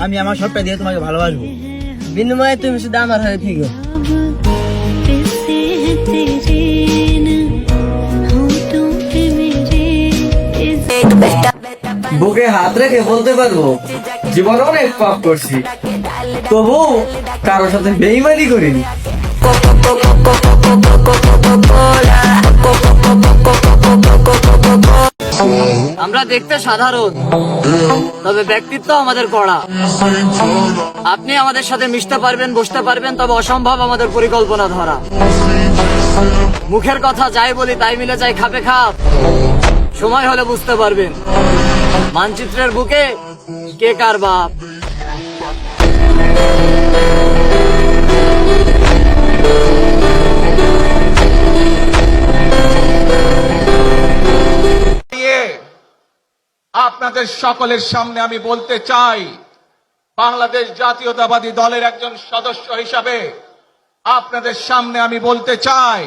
আমি আমার সবটা দিয়ে তোমাকে ভালোবাসবো। বিনিময়ে তুমি শুধু আমার হয়ে থেকো। বুকে হাত রেখে বলতে পারবো জীবনে অনেক পাপ করছি, তবু কারোর সাথে বেইমানি করিনি। আমরা দেখতে সাধারণ, তবে ব্যক্তিত্ব আমাদের কড়া। আপনি আমাদের সাথে মিশতে পারবেন, বসতে পারবেন, তবে অসম্ভব আমাদের পরিকল্পনা ধরা। মুখের কথা যাই বলি তাই মিলে যায় খাপে খাপ। সময় হলে বুঝতে পারবেন মানচিত্রের বুকে কে কার বাপ। আপনাদের সকলের সামনে আমি বলতে চাই, বাংলাদেশ জাতীয়তাবাদী দলের একজন সদস্য হিসাবে আপনাদের সামনে আমি বলতে চাই,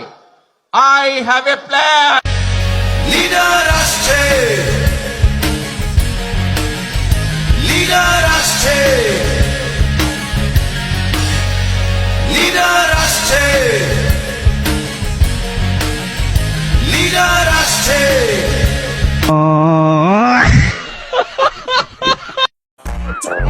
I have a plan. Leader আসছে, লিডার আসছে, লিডার আসছে, লিডার আসছে।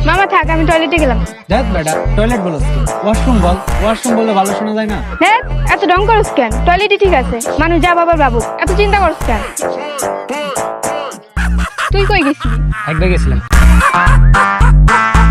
মামা থাক, আমি টয়লেটে গেলাম। দেখ বেটা, টয়লেট বলো, ওয়াশরুম বল। ওয়াশরুম বললে ভালো শোনা যায় না। হ্যাঁ, এত ডং করস কেন? টয়লেটই ঠিক আছে, মানুষ যা বাবার বাবু, এত চিন্তা করস কেন? তুই কই গেছিলি? একবার গেছিলাম।